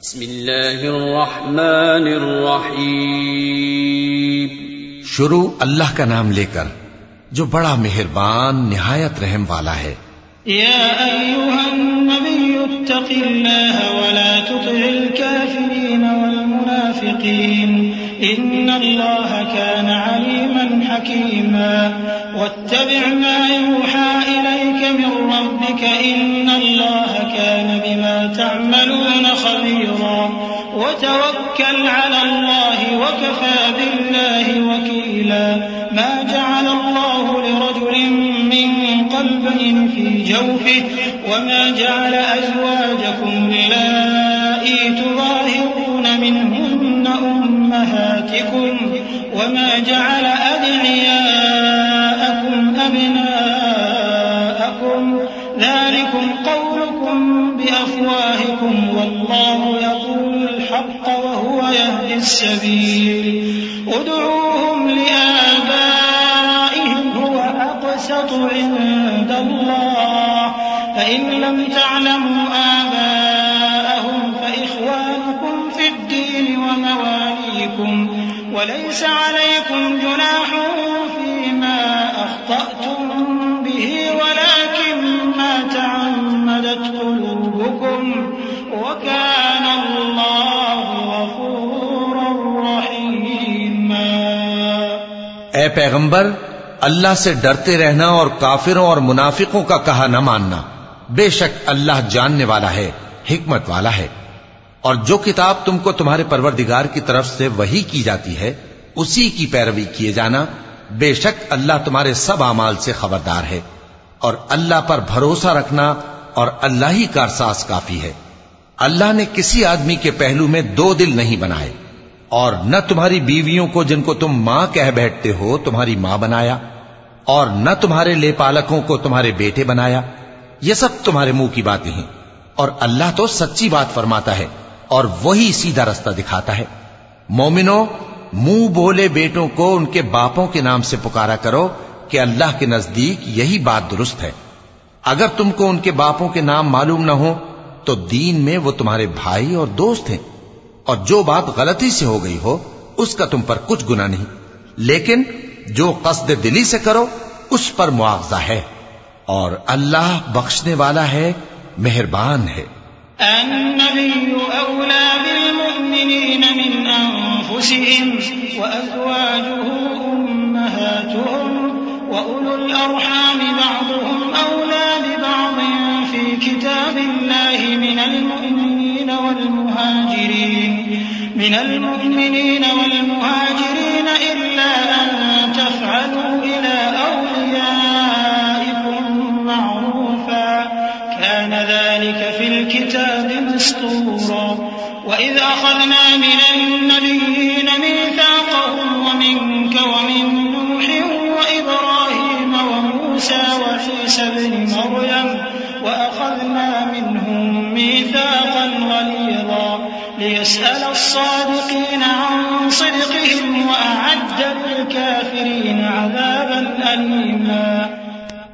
بسم اللہ الرحمن الرحیم. شروع اللہ کا نام لے کر جو بڑا مہربان نہایت رحم والا ہے. یا ایھا النبی اتق اللہ ولا تطع الکافرین والمنافقین ان اللہ کان علیما حکیما واتبع ما یوحى الیک من ربک ان اللہ کان بما تعملون خبیرا وتوکل علی اللہ وکفى باللہ وکیلا ما جعل اللہ لرجل من قلبين في جوفه وما جعل أزواجكم اللائي تظاهرون منهن أمهاتكم وما جعل أدعياءكم أبناءكم ذلكم قولكم بأفواهكم والله يقول الحق وهو يهدي السبيل ادعوهم لآبائهم هو أقسط عند الله فإن لم تعلموا آباءهم فإخوانكم في الدين ومواليكم وليس عليكم جناح فيما أخطأتم به ولكن ما تعمدت قلوبكم وكان الله غفورا رحيما. اے پیغمبر، اللہ سے ڈرتے رہنا اور کافروں اور منافقوں کا کہا نہ ماننا. بے شک اللہ جاننے والا ہے، حکمت والا ہے. اور جو کتاب تم کو تمہارے پروردگار کی طرف سے وحی کی جاتی ہے اسی کی پیروی کیے جانا. بے شک اللہ تمہارے سب اعمال سے خبردار ہے. اور اللہ پر بھروسہ رکھنا اور اللہ ہی کارساز کافی ہے. اللہ نے کسی آدمی کے پہلو میں دو دل نہیں بنائے اور نہ تمہاری بیویوں کو جن کو تم ماں کہہ بیٹھتے ہو تمہاری ماں بنایا اور نہ تمہارے لے پالکوں کو تمہارے بیٹے بنایا. یہ سب تمہارے منہ کی باتیں ہیں اور اللہ تو سچی بات فرماتا ہے اور وہی سیدھا رستہ دکھاتا ہے. مومنو، منہ بولے بیٹوں کو ان کے باپوں کے نام سے پکارا کرو کہ اللہ کے نزدیک یہی بات درست ہے. اگر تم کو ان کے باپوں کے نام معلوم نہ ہو تو دین میں وہ تمہارے بھائی اور دوست ہیں. اور جو بات غلطی سے ہو گئی ہو اس کا تم پر کچھ گناہ نہیں، لیکن جو قصد دلی سے کرو اس پر مواخذہ ہے. اور اللہ بخشنے والا ہے، مہربان ہے. النبي أولى بالمؤمنين من أنفسهم وأزواجه أمهاتهم وأولو الأرحام بعضهم أولى ببعض في كتاب الله من المؤمنين والمهاجرين إلا أن تفعلوا إلى أوليائكم معروفا كان ذلك في الكتاب مسطورا. وإذ أخذنا من النبيين ميثاقهم ومنك ومن نوح وإبراهيم وموسى وعيسى ابن مريم وأخذنا منهم ميثاقا غليظا ليسأل الصادقين عن صدقهم وأعد للكافرين عذابا أليما.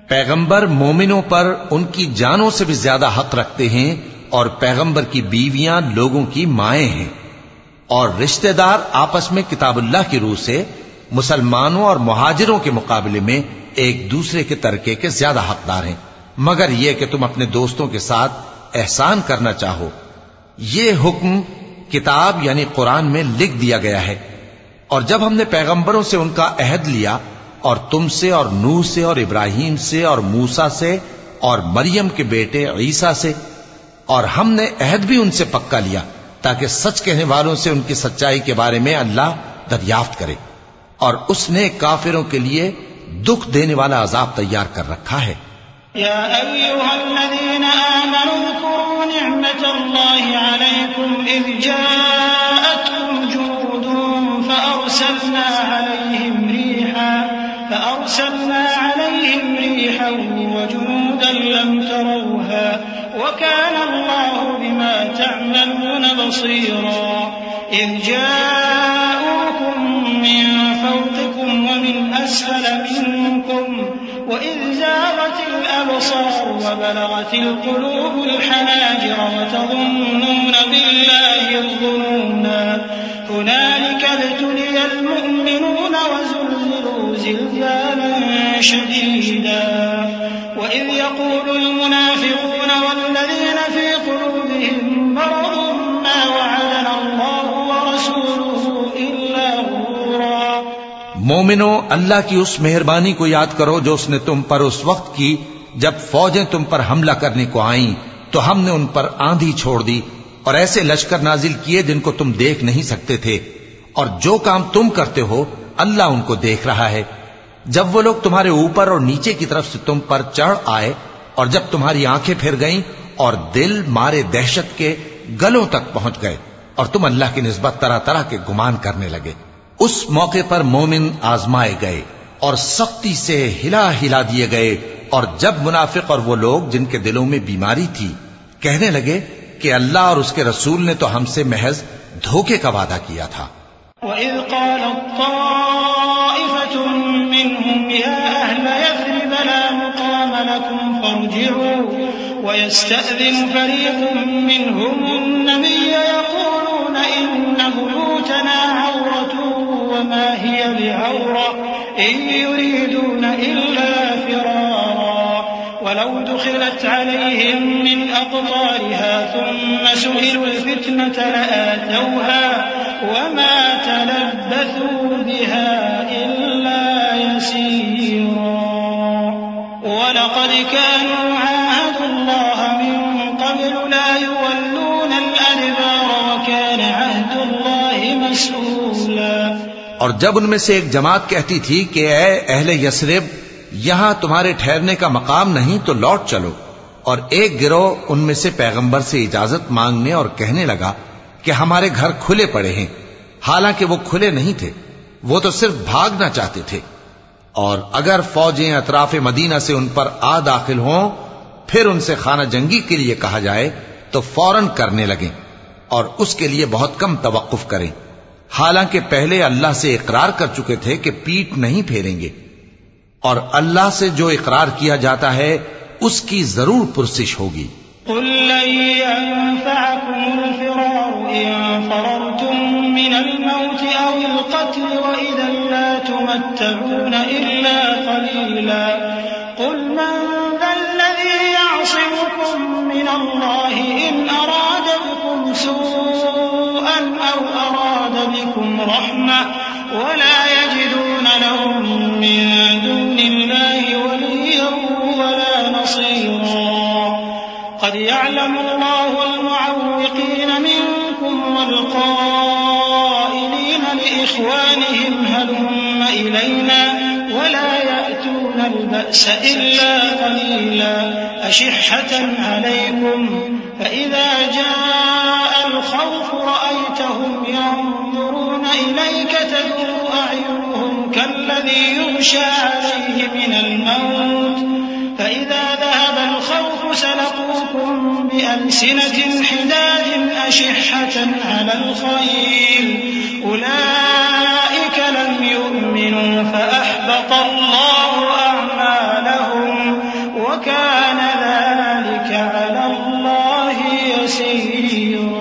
پیغمبر مومنوں پر ان کی جانوں سے بھی زیادہ حق رکھتے ہیں اور پیغمبر کی بیویاں لوگوں کی مائیں ہیں. اور رشتہ دار آپس میں کتاب اللہ کی روح سے مسلمانوں اور مہاجروں کے مقابلے میں ایک دوسرے کے ترکے کے زیادہ حقدار ہیں، مگر یہ کہ تم اپنے دوستوں کے ساتھ احسان کرنا چاہو. یہ حکم کتاب یعنی قرآن میں لکھ دیا گیا ہے. اور جب ہم نے پیغمبروں سے ان کا عہد لیا اور تم سے اور نوح سے اور ابراہیم سے اور موسیٰ سے اور مریم کے بیٹے عیسیٰ سے، اور ہم نے عہد بھی ان سے پکا لیا تاکہ سچ کہنے والوں سے ان کی سچائی کے بارے میں اللہ دریافت کرے. اور اس نے کافروں کے لیے دکھ دینے والا عذاب تیار کر رکھا ہے. يا أيها الذين آمنوا اذكروا نعمة الله عليكم إذ جاءتكم جنود فأرسلنا عليهم ريحا وجنودا لم تروها وكان الله بما تعملون بصيرا. إذ جاءوكم من فوقكم ومن أسفل منكم وإذ زاغت الأبصار وبلغت القلوب الحناجر وتظنون بالله طغيانا شديدا وإذ يقول المنافقون والذين في قلوبهم مرض ما وعدنا الله ورسوله إلا غرورا۔ مومنو، اللہ کی اس مہربانی کو یاد کرو جو اس نے تم پر اس وقت کی جب فوجیں تم پر حملہ کرنے کو آئیں تو ہم نے ان پر آندھی چھوڑ دی اور ایسے لشکر نازل کیے جن کو تم دیکھ نہیں سکتے تھے، اور جو کام تم کرتے ہو اللہ ان کو دیکھ رہا ہے۔ جب وہ لوگ تمہارے اوپر اور نیچے کی طرف سے تم پر چڑھ آئے اور جب تمہاری آنکھیں پھر گئیں اور دل مارے دہشت کے گلوں تک پہنچ گئے اور تم اللہ کی نسبت طرح طرح کے گمان کرنے لگے، اس موقع پر مومن آزمائے گئے اور سختی سے ہلا ہلا دیے گئے، اور جب منافق اور وہ لوگ جن کے دلوں میں بیماری تھی کہنے لگے کہ اللہ اور اس کے رسول نے تو ہم سے محض دھوکے کا وعدہ کیا تھا۔ وَإِذْ قَالَتْ طَائِفَةٌ مِّنْهُمْ يَا أَهْلَ يَثْرِبَ لَا مُقَامَ لَكُمْ فَارْجِعُوا وَيَسْتَأْذِنُ فَرِيقٌ مِّنْهُمُ النَّبِيَّ يَقُولُونَ إِنَّ بُيُوتَنَا عَوْرَةٌ وَمَا هِيَ بِعَوْرَةٍ إِن يُرِيدُونَ إِلَّا فِرَارًا وَلَوْ دُخِلَتْ عَلَيْهِم مِّنْ أَقْطَارِهَا ثُمَّ سُئِلُوا الْفِتْنَةَ لَآتَوْهَا وَمَا تَلَبَّثُوا بِهَا إِلَّا يَسِيرًا وَلَقَدْ كَانُوا عَاهَدُوا اللَّهَ مِن قَبْلُ لَا يُوَلُّونَ الْأَدْبَارَ وَكَانَ عَهْدُ اللَّهِ مَسْئُولًا۔ اور جب ان میں سے ایک جماعت کہتی تھی کہ اے اہل یثرب، یہاں تمہارے ٹھہرنے کا مقام نہیں تو لوٹ چلو، اور ایک گروہ ان میں سے پیغمبر سے اجازت مانگنے اور کہنے لگا کہ ہمارے گھر کھلے پڑے ہیں، حالانکہ وہ کھلے نہیں تھے، وہ تو صرف بھاگنا چاہتے تھے، اور اگر فوجیں اطراف مدینہ سے ان پر آ داخل ہوں پھر ان سے خانہ جنگی کے لیے کہا جائے تو فوراً کرنے لگیں اور اس کے لیے بہت کم توقف کریں، حالانکہ پہلے اللہ سے اقرار کر چکے تھے کہ پیٹھ نہیں پھیریں گے، اور اللہ سے جو اقرار کیا جاتا ہے اس کی ضرور پرسش ہوگی۔ قل لن ينفعكم الفرار إن فررتم من الموت أو القتل وإذا لا تمتعون إلا قليلا قل من ذا الذي يعصمكم من الله إن أراد بكم سوءا أو أراد بكم رحمة ولا يجدون لهم من دون الله وليا ولا نصيرا قد يعلم الله المعوقين منكم والقائلين لإخوانهم هلم إلينا ولا يأتون البأس إلا قليلا أشحة عليكم فإذا جاء الخوف رأيتهم ينظرون إليك تدور أعينهم كالذي يغشى عليه من الموت فإذا ذهب الخوف سلقوكم بألسنة حداد أشحة على الخير أولئك لم يؤمنوا فأحبط الله أعمالهم وكان ذلك على الله يسيرا۔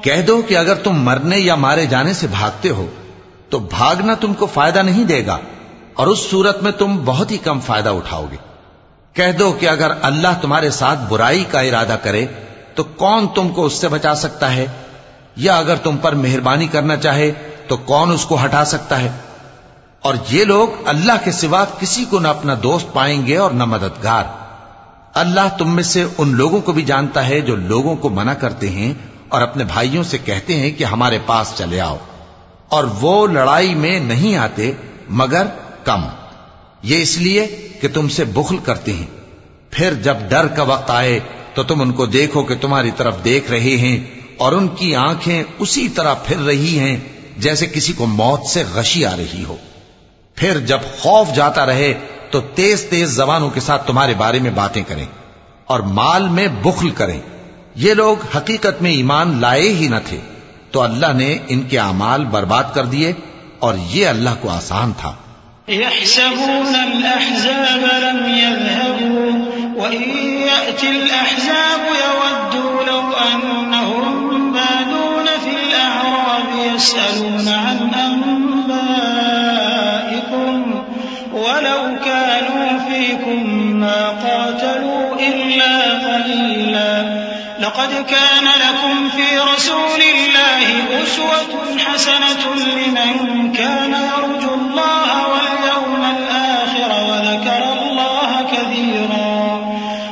کہہ دو کہ اگر تم مرنے یا مارے جانے سے بھاگتے ہو تو بھاگنا تم کو فائدہ نہیں دے گا، اور اس صورت میں تم بہت ہی کم فائدہ اٹھاؤ گے۔ کہہ دو کہ اگر اللہ تمہارے ساتھ برائی کا ارادہ کرے تو کون تم کو اس سے بچا سکتا ہے، یا اگر تم پر مہربانی کرنا چاہے تو کون اس کو ہٹا سکتا ہے؟ اور یہ لوگ اللہ کے سوا کسی کو نہ اپنا دوست پائیں گے اور نہ مددگار۔ اللہ تم میں سے ان لوگوں کو بھی جانتا ہے جو لوگوں کو منع کرتے ہیں اور اپنے بھائیوں سے کہتے ہیں کہ ہمارے پاس چلے آؤ، اور وہ لڑائی میں نہیں آتے مگر کم، یہ اس لیے کہ تم سے بخل کرتے ہیں۔ پھر جب ڈر کا وقت آئے تو تم ان کو دیکھو کہ تمہاری طرف دیکھ رہے ہیں اور ان کی آنکھیں اسی طرح پھر رہی ہیں جیسے کسی کو موت سے غشی آ رہی ہو۔ پھر جب خوف جاتا رہے تو تیز تیز زبانوں کے ساتھ تمہارے بارے میں باتیں کریں اور مال میں بخل کریں۔ یہ لوگ حقیقت میں ایمان لائے ہی نہ تھے، تو اللہ نے ان کے اعمال برباد کر دیے، اور یہ اللہ کو آسان تھا۔ يحسبون الأحزاب لم يذهبوا وإن يأتي الأحزاب يودوا لو أنهم بادون في الأعراب يسألون عن أنبائكم ولو كانوا فيكم ما قاتلوا إلا قليلا لقد كان لكم في رسول الله أسوة حسنة لمن كان يرجو الله واليوم الآخر وذكر الله كثيرا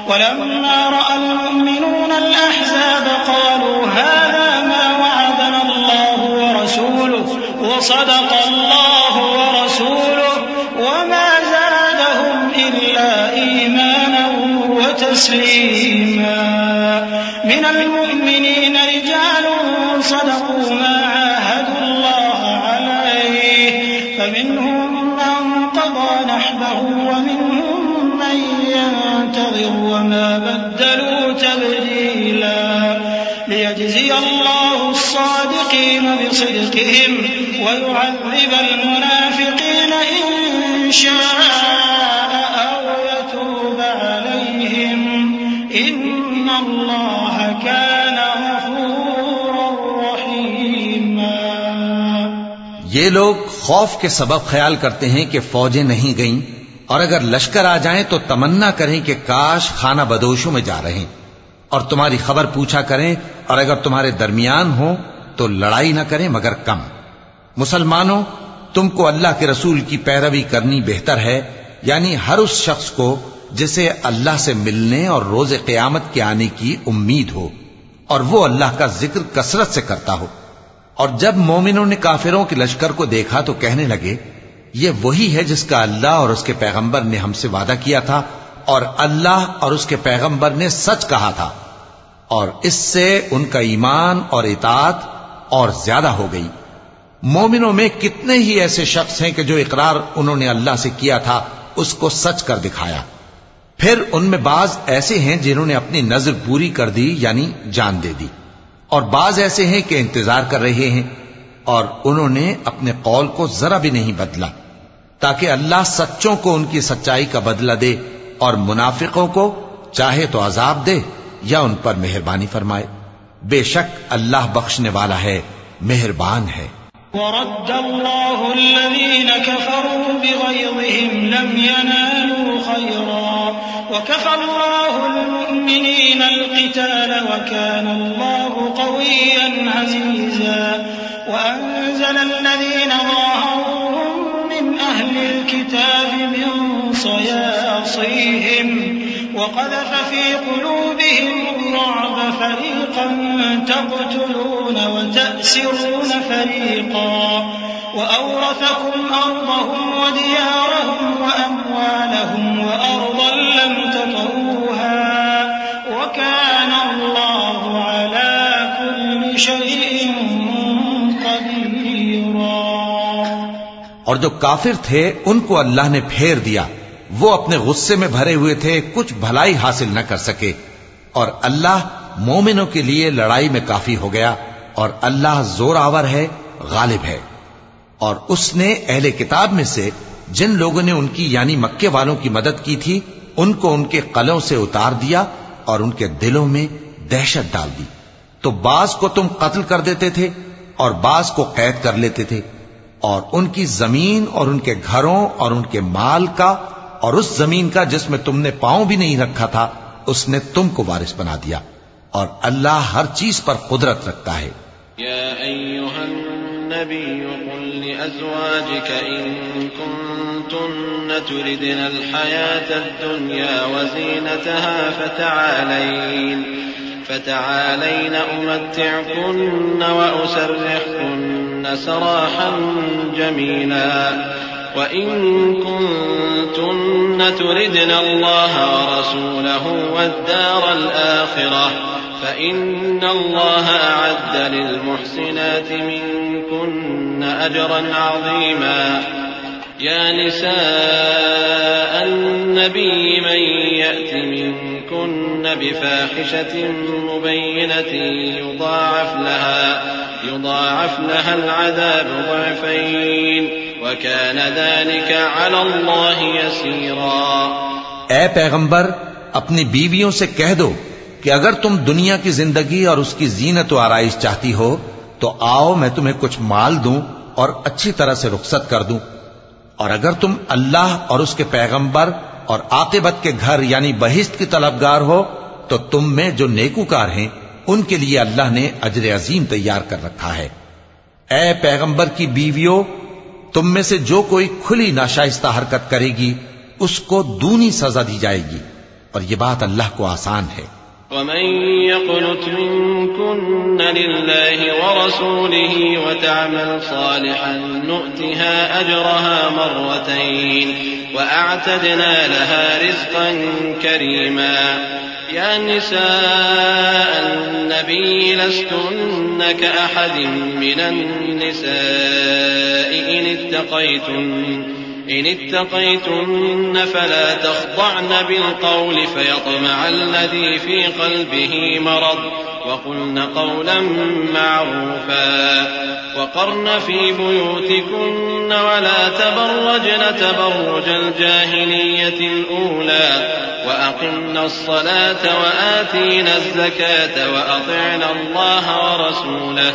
ولما رأى المؤمنون الأحزاب قالوا هذا ما وعدنا الله ورسوله وصدق الله ورسوله وما زادهم إلا إيمانا وتسليما من المؤمنين رجال صدقوا ما عاهدوا الله عليه فمنهم من قضى نحبه ومنهم من ينتظر وما بدلوا تبديلا ليجزي الله الصادقين بصدقهم ويعذب المنافقين إن شاء أو يتوب عليهم إن الله كان غفورا رحيما. یہ لوگ خوف کے سبب خیال کرتے ہیں کہ فوجیں نہیں گئیں اور اگر لشکر آ جائیں تو تمنا کریں کہ کاش خانہ بدوشوں میں جا رہے اور تمہاری خبر پوچھا کریں اور اگر تمہارے درمیان ہو تو لڑائی نہ کریں مگر کم. مسلمانوں تم کو اللہ کے رسول کی پیروی کرنی بہتر ہے یعنی ہر اس شخص کو جسے اللہ سے ملنے اور روز قیامت کے آنے کی امید ہو اور وہ اللہ کا ذکر کثرت سے کرتا ہو. اور جب مومنوں نے کافروں کے لشکر کو دیکھا تو کہنے لگے یہ وہی ہے جس کا اللہ اور اس کے پیغمبر نے ہم سے وعدہ کیا تھا اور اللہ اور اس کے پیغمبر نے سچ کہا تھا اور اس سے ان کا ایمان اور اطاعت اور زیادہ ہو گئی. مومنوں میں کتنے ہی ایسے شخص ہیں کہ جو اقرار انہوں نے اللہ سے کیا تھا اس کو سچ کر دکھایا. پھر ان میں بعض ایسے ہیں جنہوں نے اپنی نظر پوری کر دی یعنی جان دے دی اور بعض ایسے ہیں کہ انتظار کر رہے ہیں اور انہوں نے اپنے قول کو ذرا بھی نہیں بدلا تاکہ اللہ سچوں کو ان کی سچائی کا بدلہ دے اور منافقوں کو چاہے تو عذاب دے یا ان پر مہربانی فرمائے. بے شک اللہ بخشنے والا ہے مہربان ہے. ورد الله الذين كفروا بغيظهم لم ينالوا خيرا وكفى الله المؤمنين القتال وكان الله قويا عزيزا وأنزل الذين ظاهروهم من أهل الكتاب من صياصيهم وقذف في قلوبهم الرعب فريقا تقتلون وتأسرون فريقا وأورثكم أرضهم وديارهم وأموالهم وأرضا لم تطئوها وكان الله على كل شيء قديرا. اور جو کافر تھے ان کو اللہ نے پھیر دیا وہ اپنے غصے میں بھرے ہوئے تھے کچھ بھلائی حاصل نہ کر سکے اور اللہ مومنوں کے لیے لڑائی میں کافی ہو گیا اور اللہ زور آور ہے غالب ہے. اور اس نے اہل کتاب میں سے جن لوگوں نے ان کی یعنی مکے والوں کی مدد کی تھی ان کو ان کے قلعوں سے اتار دیا اور ان کے دلوں میں دہشت ڈال دی. تو بعض کو تم قتل کر دیتے تھے اور بعض کو قید کر لیتے تھے اور ان کی زمین اور ان کے گھروں اور ان کے مال کا اور اس زمین کا جس میں تم نے پاؤں بھی نہیں رکھا تھا اس نے تم کو وارث بنا دیا اور اللہ ہر چیز پر قدرت رکھتا ہے. یا ایھا النبی قل لأزواجك إن كنتن تردن الحياة الدنيا وزينتها فتعالين أمتعكن وأسرحكن سراحا جميلا وإن كنتن تردن الله ورسوله والدار الآخرة فإن الله أعد للمحسنات منكن أجرا عظيما. يا نساء النبي من يأت منكن بفاحشة مبينة يضاعف لها العذاب ضعفين وكان ذلك على الله يسيرا. اے پیغمبر اپنی بیویوں سے کہہ دو کہ اگر تم دنیا کی زندگی اور اس کی زینت و آرائش چاہتی ہو تو آؤ میں تمہیں کچھ مال دوں اور اچھی طرح سے رخصت کر دوں اور اگر تم اللہ اور اس کے پیغمبر اور عاقبت کے گھر یعنی بہشت کی طلبگار ہو تو تم میں جو نیکوکار ہیں ان کے لیے اللہ نے اجر عظیم تیار کر رکھا ہے۔ اے پیغمبر کی بیویوں، تم میں سے جو کوئی کھلی ناشائستہ حرکت کرے گی اس کو دونی سزا دی جائے گی، اور یہ بات اللہ کو آسان ہے۔ ومن يقنت منكن لله ورسوله وتعمل صالحا نؤتها أجرها مرتين وأعتدنا لها رزقا كريما يا نساء النبي لستن كأحد من النساء إن اتقيتن فلا تخضعن بالقول فيطمع الذي في قلبه مرض وقلن قولا معروفا وقرن في بيوتكن ولا تبرجن تبرج الجاهلية الأولى وأقمن الصلاة وآتينا الزكاة وأطعنا الله ورسوله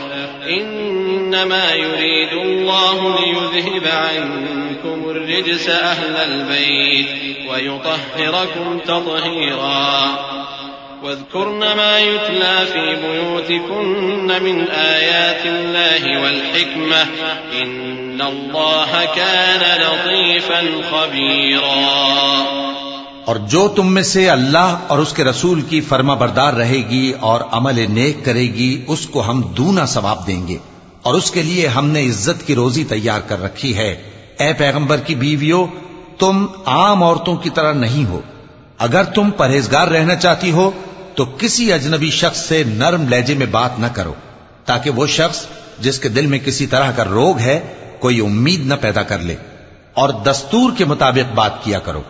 إنما يريد الله ليذهب عنكم الرجس أهل البيت ويطهركم تطهيرا واذكرن ما يتلى في بيوتكن من آيات الله والحكمة إن الله كان لطيفا خبيرا۔ اور جو تم میں سے اللہ اور اس کے رسول کی فرما بردار رہے گی اور عمل نیک کرے گی اس کو ہم دونا ثواب دیں گے، اور اس کے لیے ہم نے عزت کی روزی تیار کر رکھی ہے۔ اے پیغمبر کی بیویوں، تم عام عورتوں کی طرح نہیں ہو۔ اگر تم پرہیزگار رہنا چاہتی ہو تو کسی اجنبی شخص سے نرم لہجے میں بات نہ کرو، تاکہ وہ شخص جس کے دل میں کسی طرح کا روگ ہے کوئی امید نہ پیدا کر لے، اور دستور کے مطابق بات کیا کرو،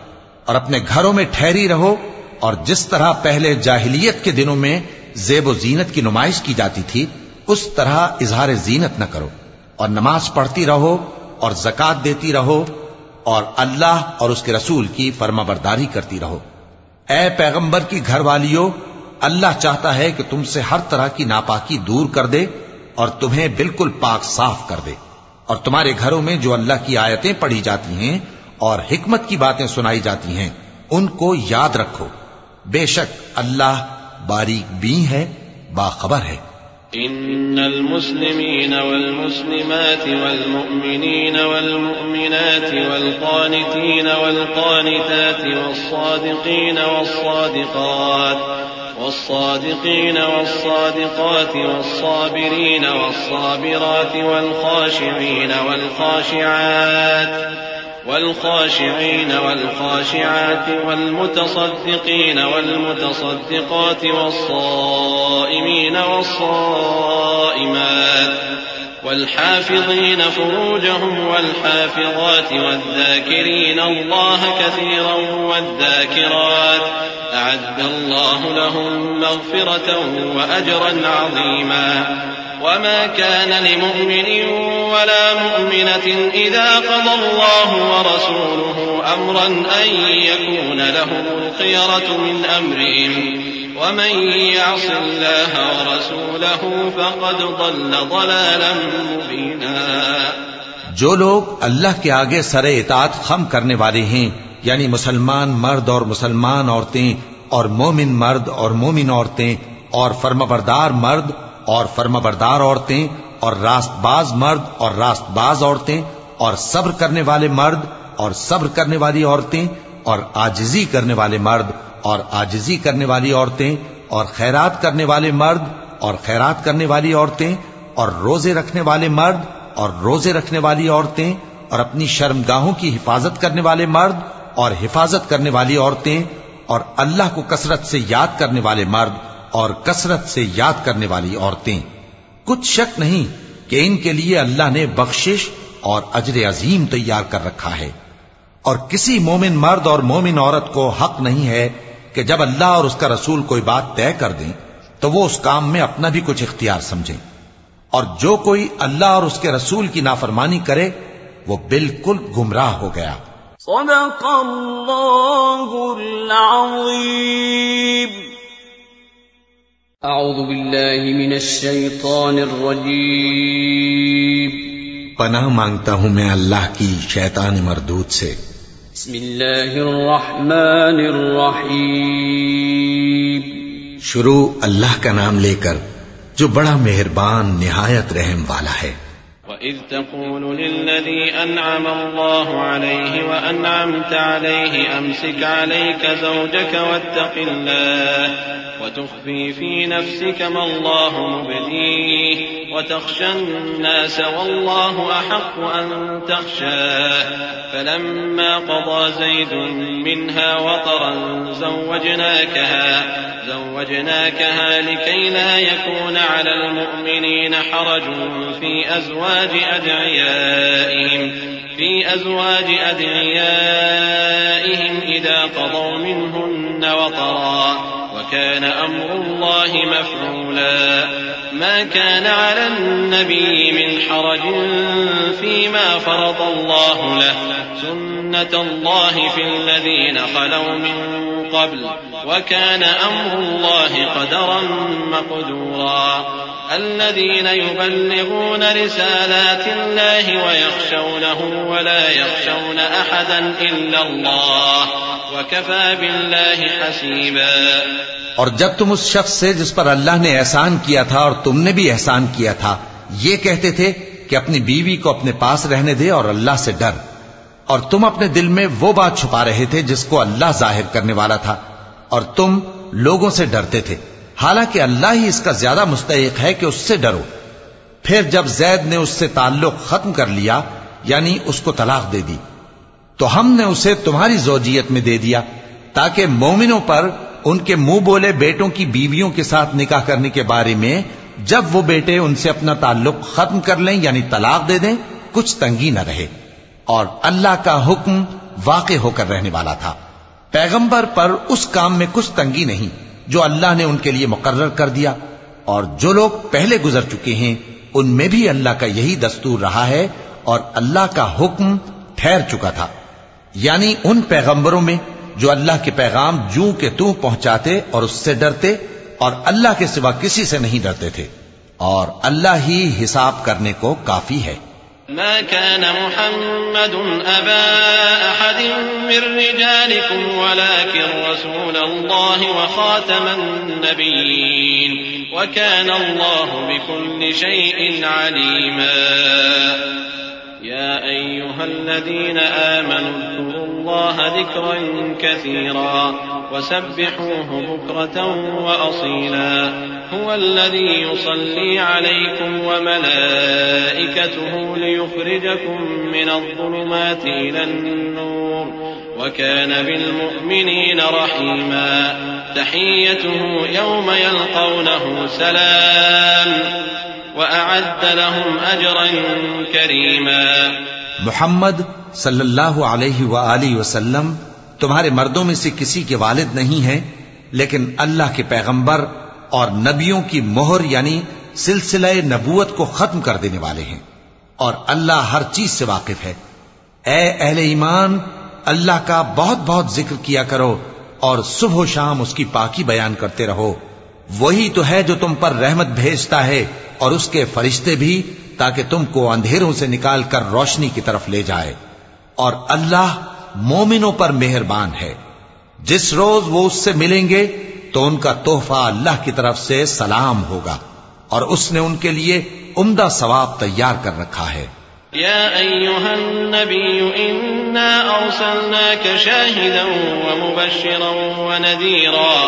اور اپنے گھروں میں ٹھہری رہو، اور جس طرح پہلے جاہلیت کے دنوں میں زیب و زینت کی نمائش کی جاتی تھی اس طرح اظہار زینت نہ کرو، اور نماز پڑھتی رہو اور زکوٰۃ دیتی رہو، اور اللہ اور اس کے رسول کی فرما برداری کرتی رہو۔ اے پیغمبر کی گھر والیوں، اللہ چاہتا ہے کہ تم سے ہر طرح کی ناپاکی دور کر دے اور تمہیں بالکل پاک صاف کر دے، اور تمہارے گھروں میں جو اللہ کی آیتیں پڑھی جاتی ہیں اور حکمت کی باتیں سنائی جاتی ہیں ان کو یاد رکھو، بے شک اللہ باریک بین ہے، باخبر ہے۔ إن المسلمين والمسلمات والمؤمنين والمؤمنات والقانتين والقانتات والصادقين والصادقات والصابرين والصابرات والخاشعين والخاشعات والمتصدقين والمتصدقات والصائمين والصائمات والحافظين فروجهم والحافظات والذاكرين الله كثيرا والذاكرات أعد الله لهم مغفرة وأجرا عظيما وما كان لمؤمن ولا مؤمنة إذا قضى الله ورسوله أمرا أن يكون لهم الخيرة من أمرهم ومن يعص الله ورسوله فقد ضل ضلالا مبينا۔ جو لوگ اللہ کے آگے سر اطاعت خم کرنے والے ہیں، یعنی مسلمان مرد اور مسلمان عورتیں اور مومن مرد اور مومن عورتیں اور فرمانبردار مرد اور فرمانبردار عورتیں اور راست باز مرد اور راست باز عورتیں اور صبر کرنے والے مرد اور صبر کرنے والی عورتیں اور عاجزی کرنے والے مرد اور عاجزی کرنے والی عورتیں اور خیرات کرنے والے مرد اور خیرات کرنے والی عورتیں اور روزے رکھنے والے مرد اور روزے رکھنے والی عورتیں اور اپنی شرمگاہوں کی حفاظت کرنے والے مرد اور حفاظت کرنے والی عورتیں اور اللہ کو کثرت سے یاد کرنے والے مرد اور کثرت سے یاد کرنے والی عورتیں۔ کچھ شک نہیں کہ ان کے لیے اللہ نے بخشش اور اجر عظیم تیار کر رکھا ہے۔ اور کسی مومن مرد اور مومن عورت کو حق نہیں ہے کہ جب اللہ اور اس کا رسول کوئی بات طے کر دیں تو وہ اس کام میں اپنا بھی کچھ اختیار سمجھیں، اور جو کوئی اللہ اور اس کے رسول کی نافرمانی کرے وہ بالکل گمراہ ہو گیا۔ صدق اللہ العظیم۔ اعوذ باللہ من الشیطان الرجیم۔ پناہ مانگتا ہوں میں اللہ کی شیطان مردود سے۔ بسم اللہ الرحمن الرحیم۔ شروع اللہ کا نام لے کر جو بڑا مہربان نہایت رحم والا ہے۔ وَإِذْ تَقُولُ لِلَّذِي أَنْعَمَ اللَّهُ عَلَيْهِ وَأَنْعَمْتَ عَلَيْهِ أَمْسِكْ عَلَيْكَ زَوْجَكَ وَاتَّقِ اللَّهَ وَتُخْفِي فِي نَفْسِكَ مَا اللَّهُ مُبْدِيهِ وَتَخْشَى النَّاسَ وَاللَّهُ أَحَقُّ أَن تَخْشَاهُ فَلَمَّا قَضَى زَيْدٌ مِّنْهَا وَطَرًا زَوَّجْنَاكَهَا لِكَيْ لَا يَكُونَ عَلَى الْمُؤْمِنِينَ حَرَجٌ في أزواج أدعيائهم إذا قضوا منهن وطرا وكان أمر الله مفعولا ما كان على النبي من حرج فيما فرض الله له سنة الله في الذين خلوا من قبل وكان أمر الله قدرا مقدورا الذين يبلغون رسالات الله ويخشونه ولا يخشون أحدا إلا الله وكفى بالله حسيبا۔ اور جب تم اس شخص سے جس پر اللہ نے احسان کیا تھا اور تم نے بھی احسان کیا تھا یہ کہتے تھے کہ اپنی بیوی کو اپنے پاس رہنے دے اور اللہ سے ڈر، اور تم اپنے دل میں وہ بات چھپا رہے تھے جس کو اللہ ظاہر کرنے والا تھا، اور تم لوگوں سے ڈرتے تھے، حالانکہ اللہ ہی اس کا زیادہ مستحق ہے کہ اس سے ڈرو۔ پھر جب زید نے اس سے تعلق ختم کر لیا یعنی اس کو طلاق دے دی تو ہم نے اسے تمہاری زوجیت میں دے دیا تاکہ مومنوں پر ان کے منہ بولے بیٹوں کی بیویوں کے ساتھ نکاح کرنے کے بارے میں جب وہ بیٹے ان سے اپنا تعلق ختم کر لیں یعنی طلاق دے دیں کچھ تنگی نہ رہے، اور اللہ کا حکم واقع ہو کر رہنے والا تھا۔ پیغمبر پر اس کام میں کچھ تنگی نہیں جو اللہ نے ان کے لیے مقرر کر دیا، اور جو لوگ پہلے گزر چکے ہیں ان میں بھی اللہ کا یہی دستور رہا ہے، اور اللہ کا حکم ٹھہر چکا تھا، یعنی ان پیغمبروں میں جو اللہ کے پیغام جوں کہ توں پہنچاتے اور اس سے ڈرتے اور اللہ کے سوا کسی سے نہیں ڈرتے تھے، اور اللہ ہی حساب کرنے کو کافی ہے۔ ما كان محمد أبا أحد من رجالكم ولكن رسول الله وخاتم النبيين وكان الله بكل شيء عليما يا أيها الذين آمنوا اذكروا الله ذكرا كثيرا وسبحوه بكرة وأصيلا هو الذي يصلي عليكم وملائكته ليخرجكم من الظلمات إلى النور وكان بالمؤمنين رحيما تحيته يوم يلقونه سلام وأعد لهم أجرا كريما۔ محمد صلی اللہ علیہ وآلہ وسلم تمہارے مردوں میں سے کسی کے والد نہیں ہیں، لیکن اللہ کے پیغمبر اور نبیوں کی مہر یعنی سلسلہ نبوت کو ختم کر دینے والے ہیں، اور اللہ ہر چیز سے واقف ہے۔ اے اہل ایمان، اللہ کا بہت بہت ذکر کیا کرو اور صبح و شام اس کی پاکی بیان کرتے رہو، وہی تو ہے جو تم پر رحمت بھیجتا ہے اور اس کے فرشتے بھی، تاکہ تم کو اندھیروں سے نکال کر روشنی کی طرف لے جائے، اور اللہ مومنوں پر مہربان ہے۔ جس روز وہ اس سے ملیں گے تو ان کا تحفہ اللہ کی طرف سے سلام ہوگا، اور اس نے ان کے لیے عمدہ ثواب تیار کر رکھا ہے۔ يا أيها النبي إنا أرسلناك شاهدا ومبشرا ونذيرا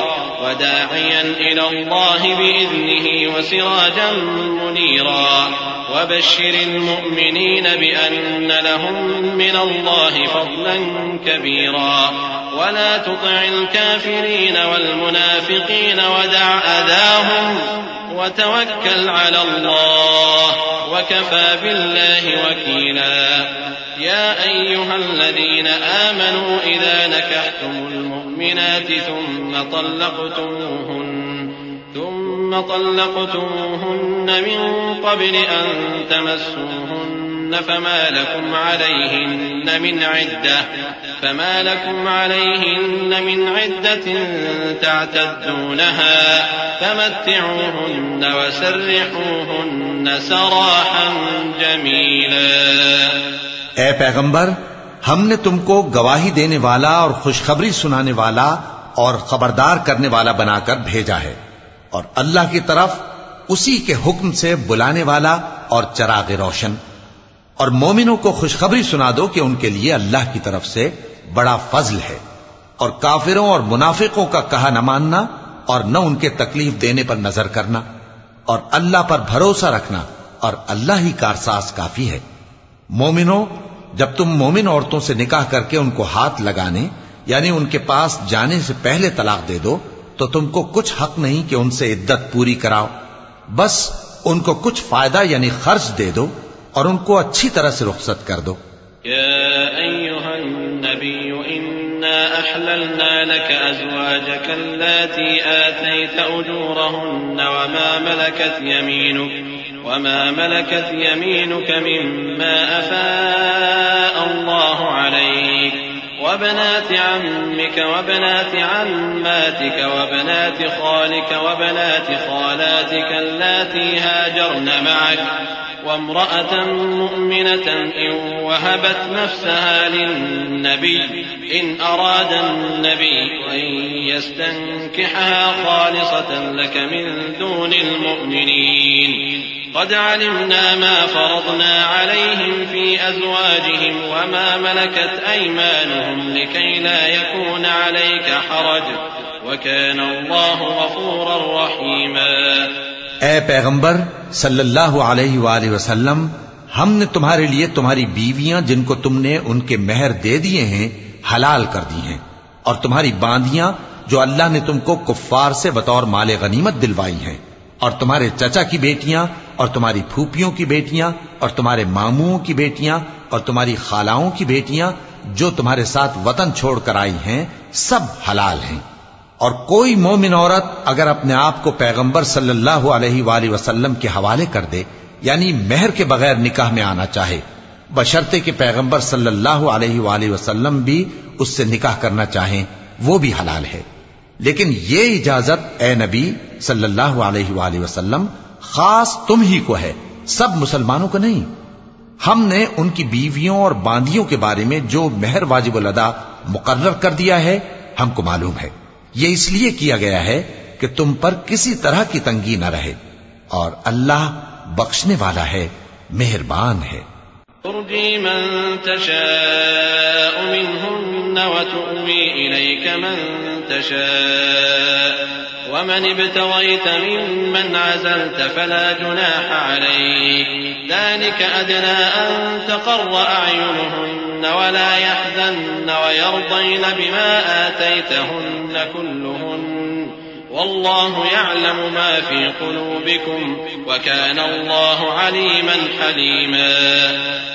وداعيا إلى الله بإذنه وسراجا منيرا وبشر المؤمنين بأن لهم من الله فضلا كبيرا ولا تطع الكافرين والمنافقين ودع أذاهم وتوكل على الله وكفى بالله وكيلا يا أيها الذين آمنوا إذا نكحتم المؤمنات ثم طلقتموهن من قبل أن تمسوهن فما لكم عليهن من عدة فما لكم عليهن من عدة تعتدونها فمتعوهن وسرحوهن سراحا جميلا۔ اے پیغمبر، ہم نے تم کو گواہی دینے والا اور خوشخبری سنانے والا اور خبردار کرنے والا بنا کر بھیجا ہے، اور اللہ کی طرف اسی کے حکم سے بلانے والا اور چراغ روشن۔ اور مومنوں کو خوشخبری سنا دو کہ ان کے لیے اللہ کی طرف سے بڑا فضل ہے، اور کافروں اور منافقوں کا کہا نہ ماننا اور نہ ان کے تکلیف دینے پر نظر کرنا، اور اللہ پر بھروسہ رکھنا، اور اللہ ہی کارساز کافی ہے۔ مومنوں، جب تم مومن عورتوں سے نکاح کر کے ان کو ہاتھ لگانے یعنی ان کے پاس جانے سے پہلے طلاق دے دو تو تم کو کچھ حق نہیں کہ ان سے عدت پوری کراؤ، بس ان کو کچھ فائدہ یعنی خرچ دے دو اور ان کو اچھی طرح سے رخصت کر دو۔ يا أيها النبي إنا أحللنا لك أزواجك اللاتي آتيت أجورهن وما ملكت يمينك مما أفاء الله عليك وبنات عمك وبنات عماتك وبنات خالك وبنات خالاتك اللاتي هاجرن معك وامرأة مؤمنة إن وهبت نفسها للنبي إن أراد النبي أن يستنكحها خالصة لك من دون المؤمنين قد علمنا ما فرضنا عليهم في أزواجهم وما ملكت أيمانهم لكي لا يكون عليك حرج وكان الله غفورا رحيما۔ اے پیغمبر صلی اللہ علیہ وآلہ وسلم، ہم نے تمہارے لیے تمہاری بیویاں جن کو تم نے ان کے مہر دے دیے ہیں حلال کر دی ہیں، اور تمہاری باندیاں جو اللہ نے تم کو کفار سے بطور مال غنیمت دلوائی ہیں، اور تمہارے چچا کی بیٹیاں اور تمہاری پھوپھیوں کی بیٹیاں اور تمہارے ماموں کی بیٹیاں اور تمہاری خالاؤں کی بیٹیاں جو تمہارے ساتھ وطن چھوڑ کر آئی ہیں، سب حلال ہیں۔ اور کوئی مومن عورت اگر اپنے آپ کو پیغمبر صلی اللہ علیہ وآلہ وسلم کے حوالے کر دے یعنی مہر کے بغیر نکاح میں آنا چاہے، بشرطے کہ پیغمبر صلی اللہ علیہ وآلہ وسلم بھی اس سے نکاح کرنا چاہیں، وہ بھی حلال ہے۔ لیکن یہ اجازت اے نبی صلی اللہ علیہ وآلہ وسلم خاص تم ہی کو ہے، سب مسلمانوں کو نہیں۔ ہم نے ان کی بیویوں اور باندیوں کے بارے میں جو مہر واجب الادا مقرر کر دیا ہے ہم کو معلوم ہے، یہ اس لیے کیا گیا ہے کہ تم پر کسی طرح کی تنگی نہ رہے، اور اللہ بخشنے والا ہے، مہربان ہے۔ ترجي من تشاء منهن وتؤوي إليك من تشاء ومن ابتغيت ممن عزلت فلا جناح عليك ذلك أدنى أن تقر أعينهن ولا يحزن ويرضين بما آتيتهن كلهن والله يعلم ما في قلوبكم وكان الله عليما حليما۔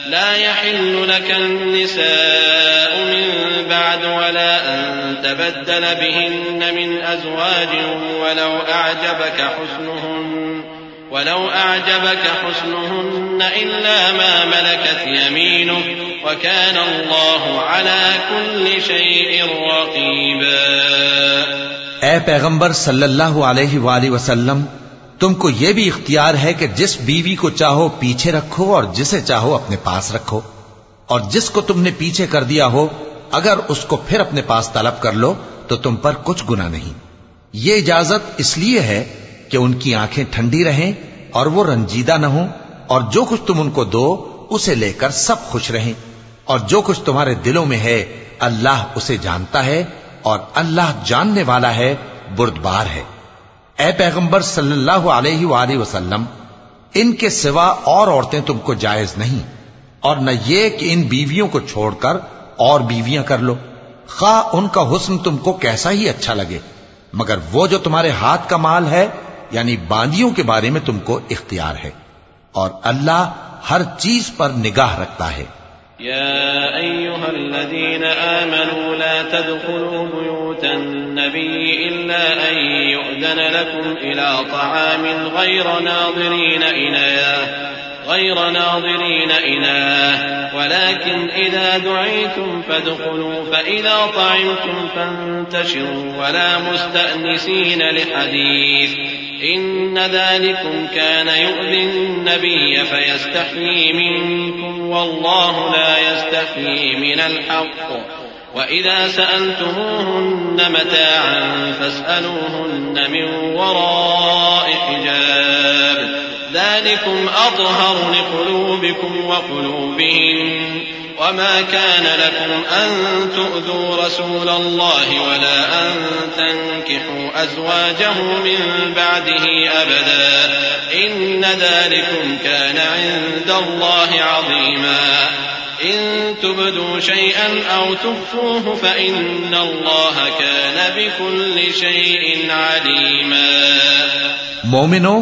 لا يحل لك النساء من بعد ولا أن تبدل بهن من أزواج ولو أعجبك حسنهن إلا ما ملكت يمينك وكان الله على كل شيء رقيبا۔ اے پیغمبر صلی اللہ علیہ وآلہ وسلم، تم کو یہ بھی اختیار ہے کہ جس بیوی کو چاہو پیچھے رکھو اور جسے چاہو اپنے پاس رکھو، اور جس کو تم نے پیچھے کر دیا ہو اگر اس کو پھر اپنے پاس طلب کر لو تو تم پر کچھ گناہ نہیں۔ یہ اجازت اس لیے ہے کہ ان کی آنکھیں ٹھنڈی رہیں اور وہ رنجیدہ نہ ہوں، اور جو کچھ تم ان کو دو اسے لے کر سب خوش رہیں، اور جو کچھ تمہارے دلوں میں ہے اللہ اسے جانتا ہے، اور اللہ جاننے والا ہے، بردبار ہے۔ اے پیغمبر صلی اللہ علیہ وآلہ وسلم، ان کے سوا اور عورتیں تم کو جائز نہیں، اور نہ یہ کہ ان بیویوں کو چھوڑ کر اور بیویاں کر لو، خواہ ان کا حسن تم کو کیسا ہی اچھا لگے، مگر وہ جو تمہارے ہاتھ کا مال ہے یعنی باندیوں کے بارے میں تم کو اختیار ہے، اور اللہ ہر چیز پر نگاہ رکھتا ہے۔ يا أيها الذين آمنوا لا تدخلوا بيوت النبي إلا أن يؤذن لكم إلى طعام غير ناظرين إناه غير ناظرين إناه ولكن إذا دعيتم فادخلوا فإذا طعمتم فانتشروا ولا مستأنسين لحديث إن ذلكم كان يؤذي النبي فيستحيي منكم والله لا يستحيي من الحق وإذا سألتموهن متاعا فاسألوهن من وراء حجاب ذلكم أطهر لقلوبكم وقلوبهم وما كان لكم أن تؤذوا رسول الله ولا أن تنكحوا أزواجه من بعده أبدا إن ذلكم كان عند الله عظيما إن تبدوا شيئا أو تخفوه فإن الله كان بكل شيء عليما. مومنو،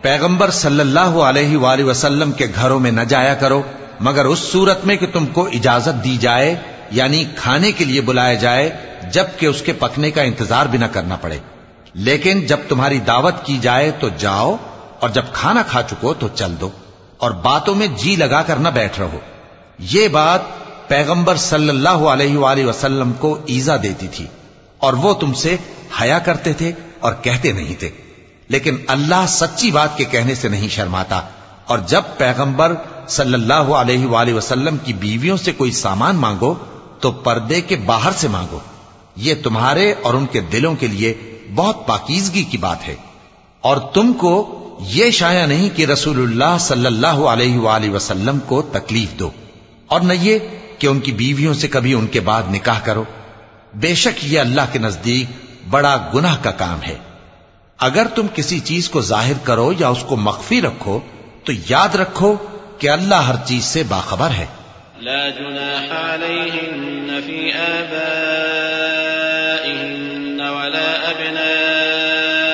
پیغمبر صلی اللہ علیہ وآلہ وسلم کے گھروں میں نہ جایا کرو مگر اس صورت میں کہ تم کو اجازت دی جائے، یعنی کھانے کے لیے بلایا جائے جبکہ اس کے پکنے کا انتظار بھی نہ کرنا پڑے. لیکن جب تمہاری دعوت کی جائے تو جاؤ، اور جب کھانا کھا چکو تو چل دو، اور باتوں میں جی لگا کر نہ بیٹھ رہو. یہ بات پیغمبر صلی اللہ علیہ وآلہ وسلم کو ایذا دیتی تھی، اور وہ تم سے حیا کرتے تھے اور کہتے نہیں تھے. لیکن اللہ سچی بات کے کہنے سے نہیں شرماتا، اور جب پیغمبر صلی اللہ علیہ وآلہ وسلم کی بیویوں سے کوئی سامان مانگو تو پردے کے باہر سے مانگو. یہ تمہارے اور ان کے دلوں کے لیے بہت پاکیزگی کی بات ہے. اور تم کو یہ شایع نہیں کہ رسول اللہ صلی اللہ علیہ وآلہ وسلم کو تکلیف دو، اور نہ یہ کہ ان کی بیویوں سے کبھی ان کے بعد نکاح کرو. بے شک یہ اللہ کے نزدیک بڑا گناہ کا کام ہے. اگر تم کسی چیز کو ظاہر کرو یا اس کو مخفی رکھو تو یاد رکھو کہ اللہ ہر چیز سے باخبر ہے. لا جناح عليهن في آبائهن ولا أبنائهن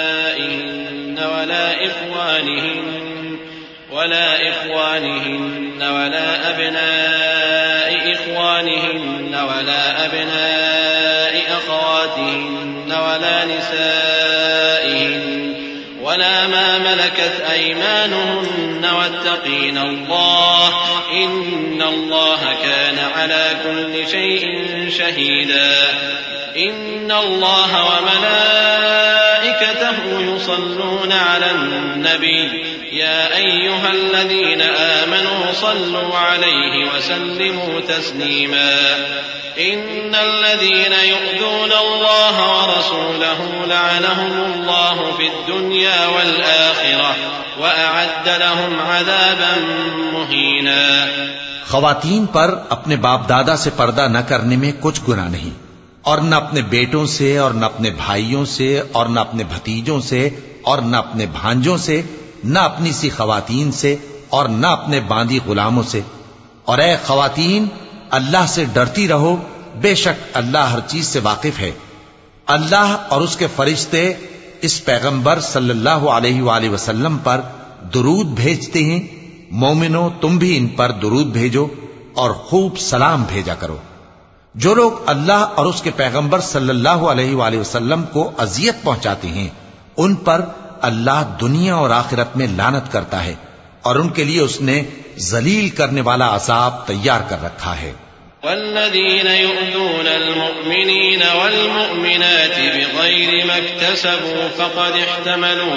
ولا إخوانهن ولا أبناء إخوانهن ولا أبناء أخواتهن ولا نسائهن ولا ما ملكت أيمانهن واتقين الله إن الله كان على كل شيء شهيدا. إن الله وملائكته يصلون على النبي يا أيها الذين آمنوا صلوا عليه وسلموا تسليما. إن الذين يؤذون الله ورسوله لعنهم الله في الدنيا والآخرة وأعد لهم عذابا مهينا. خواتین پر اپنے باپ دادا سے پردہ نہ کرنے میں کچھ گناہ نہیں، اور نہ اپنے بیٹوں سے اور نہ اپنے بھائیوں سے اور نہ اپنے بھتیجوں سے اور نہ اپنے بھانجوں سے، نہ اپنی سی خواتین سے اور نہ اپنے باندی غلاموں سے. اور اے خواتین، اللہ سے ڈرتی رہو، بے شک اللہ ہر چیز سے واقف ہے. اللہ اور اس کے فرشتے اس پیغمبر صلی اللہ علیہ وآلہ وسلم پر درود بھیجتے ہیں. مومنو، تم بھی ان پر درود بھیجو اور خوب سلام بھیجا کرو. جو لوگ اللہ اور اس کے پیغمبر صلی اللہ علیہ وآلہ وسلم کو اذیت پہنچاتے ہیں ان پر اللہ دنیا اور آخرت میں لعنت کرتا ہے، اور ان کے لیے اس نے ذلیل کرنے والا عذاب تیار کر رکھا ہے. والذين يؤذون المؤمنين والمؤمنات بغير ما اكتسبوا فقد احتملوا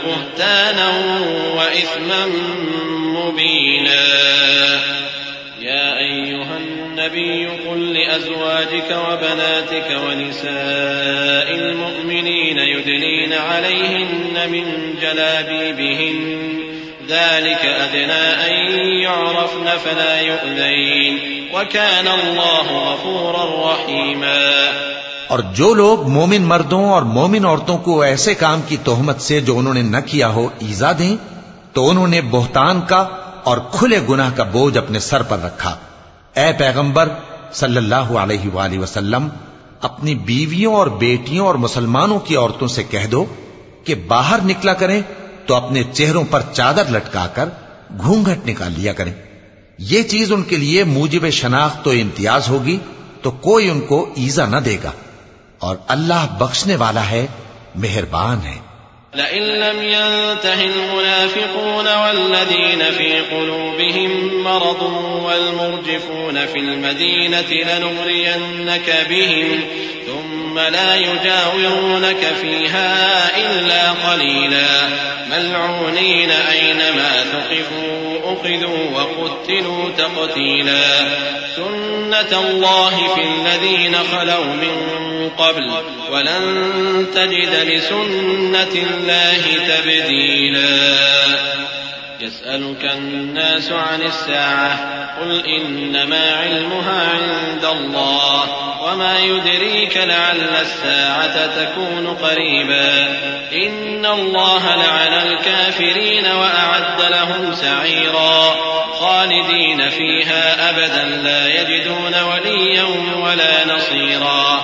بهتانا وإثما مبينا. يا أيها النبي قل لأزواجك وبناتك ونساء المؤمنين يدنين عليهن من جلابيبهن ذلك أدنى أن يعرفن فلا يؤذين وكان الله غفورا رحيما. اور جو لوگ مومن مردوں اور مومن عورتوں کو ایسے کام کی تہمت سے جو انہوں نے نہ کیا ہو ایذا دیں تو انہوں نے بہتان کا اور کھلے گناہ کا بوجھ اپنے سر پر رکھا. اے پیغمبر صلی اللہ علیہ وآلہ وسلم، اپنی بیویوں اور بیٹیوں اور مسلمانوں کی عورتوں سے کہہ دو کہ باہر نکلا کریں تو اپنے چہروں پر چادر لٹکا کر گھونگھٹ نکال لیا کریں. یہ چیز ان کے لیے موجب شناخت و امتیاز ہوگی تو کوئی ان کو ایذا نہ دے گا، اور اللہ بخشنے والا ہے، مہربان ہے. لئن لم ينته المنافقون والذين في قلوبهم مرض والمرجفون في المدينة لنغرينك بهم ثم لا يجاورونك فيها إلا قليلا ملعونين أينما ثقفوا أخذوا وقتلوا تقتيلا سنة الله في الذين خلوا من قبل ولن تجد لسنة الله تبديلا يسألك الناس عن الساعة قل إنما علمها عند الله وما يدريك لعل الساعة تكون قريبا إن الله لعن الكافرين وأعد لهم سعيرا خالدين فيها أبدا لا يجدون وليا ولا نصيرا.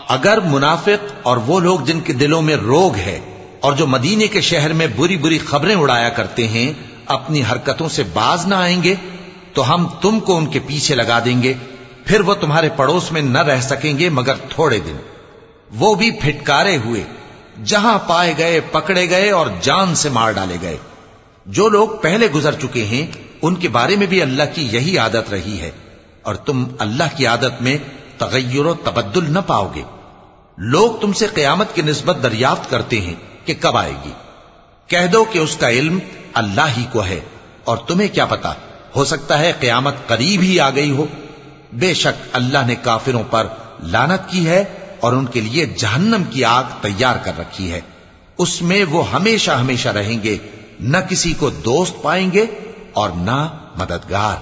اگر منافق اور وہ لوگ جن کے دلوں میں روگ ہے اور جو مدینے کے شہر میں بری بری خبریں اڑایا کرتے ہیں اپنی حرکتوں سے باز نہ آئیں گے تو ہم تم کو ان کے پیچھے لگا دیں گے پھر وہ تمہارے پڑوس میں نہ رہ سکیں گے مگر تھوڑے دن وہ بھی پھٹکارے ہوئے جہاں پائے گئے پکڑے گئے اور جان سے مار ڈالے گئے. جو لوگ پہلے گزر چکے ہیں ان کے بارے میں بھی اللہ کی یہی عادت رہی ہے اور تم اللہ کی عادت میں تغیر و تبدل نہ پاؤ گے. لوگ تم سے قیامت کی نسبت دریافت کرتے ہیں کہ کب آئے گی. کہہ دو کہ اس کا علم اللہ ہی کو ہے اور تمہیں کیا پتا ہو سکتا ہے قیامت قریب ہی آ گئی ہو. بے شک اللہ نے کافروں پر لعنت کی ہے اور ان کے لیے جہنم کی آگ تیار کر رکھی ہے. اس میں وہ ہمیشہ ہمیشہ رہیں گے نہ کسی کو دوست پائیں گے اور نہ مددگار.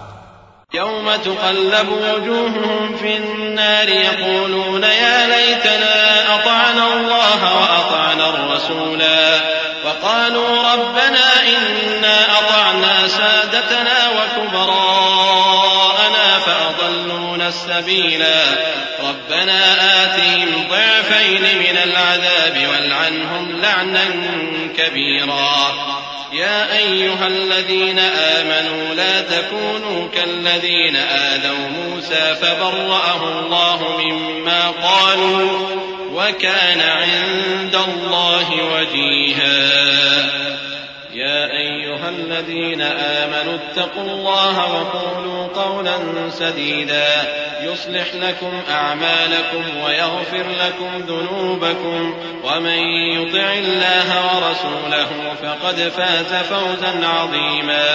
يوم تقلب وجوههم في النار يقولون يا ليتنا أطعنا الله وأطعنا الرسولا وقالوا ربنا إنا أطعنا سادتنا وكبراءنا فأضلونا السبيلا ربنا آتهم ضعفين من العذاب والعنهم لعنا كبيرا. يا أيها الذين آمنوا لا تكونوا كالذين آذوا موسى فبرأه الله مما قالوا وكان عند الله وجيها. يا أيها الذين آمنوا اتقوا الله وقولوا قولا سديدا يصلح لكم أعمالكم ويغفر لكم ذنوبكم ومن يطع الله ورسوله فقد فاز فوزا عظيما.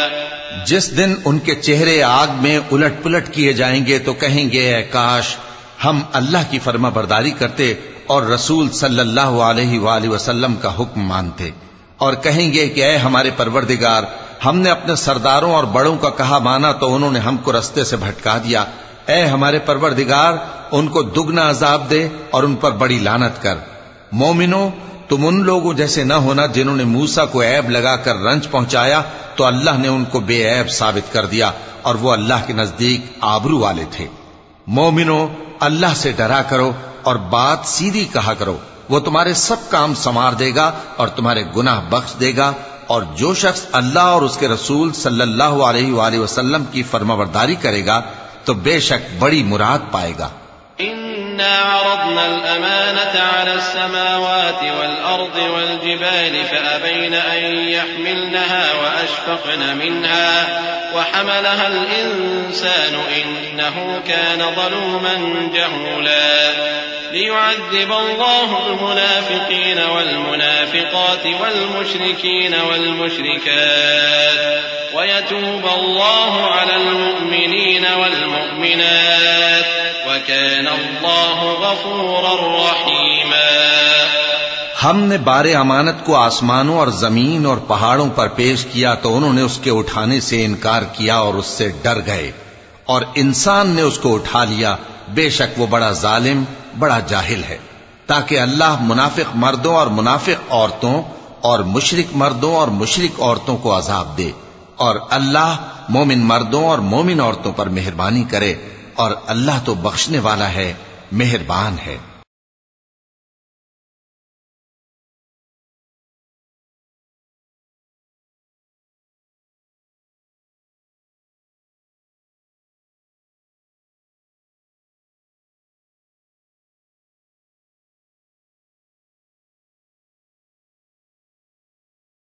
جس دن ان کے چہرے آگ میں الٹ پلٹ کیے جائیں گے تو کہیں گے اے کاش ہم اللہ کی فرما برداری کرتے اور رسول صلی اللہ علیہ وآلہ وسلم کا حکم مانتے اور کہیں گے کہ اے ہمارے پروردگار ہم نے اپنے سرداروں اور بڑوں کا کہا مانا تو انہوں نے ہم کو رستے سے بھٹکا دیا. اے ہمارے پروردگار ان کو دگنا عذاب دے اور ان پر بڑی لعنت کر. مومنوں تم ان لوگوں جیسے نہ ہونا جنہوں نے موسیٰ کو عیب لگا کر رنج پہنچایا تو اللہ نے ان کو بے عیب ثابت کر دیا اور وہ اللہ کے نزدیک آبرو والے تھے. مومنوں اللہ سے ڈرا کرو اور بات سیدھی کہا کرو وہ تمہارے سب کام سنوار دے گا اور تمہارے گناہ بخش دے گا. اور جو شخص اللہ اور اس کے رسول صلی اللہ علیہ وآلہ وسلم کی فرمانبرداری کرے گا تو بے شک بڑی مراد پائے گا. إنا عرضنا الأمانة على السماوات والأرض والجبال فأبين أن يحملنها وأشفقن منها وحملها الإنسان إنه كان ظلوما جهولا. ليعذب الله المنافقين والمنافقات والمشركين والمشركات ويتوب الله على المؤمنين والمؤمنات وكان الله غفورا رحيما. ہم نے بار امانت کو آسمانوں اور زمین اور پہاڑوں پر پیش کیا تو انہوں نے اس کے اٹھانے سے انکار کیا اور اس سے ڈر گئے اور انسان نے اس کو اٹھا لیا. بے شک وہ بڑا ظالم بڑا جاہل ہے. تاکہ اللہ منافق مردوں اور منافق عورتوں اور مشرک مردوں اور مشرک عورتوں کو عذاب دے اور اللہ مومن مردوں اور مومن عورتوں پر مہربانی کرے اور اللہ تو بخشنے والا ہے مہربان ہے.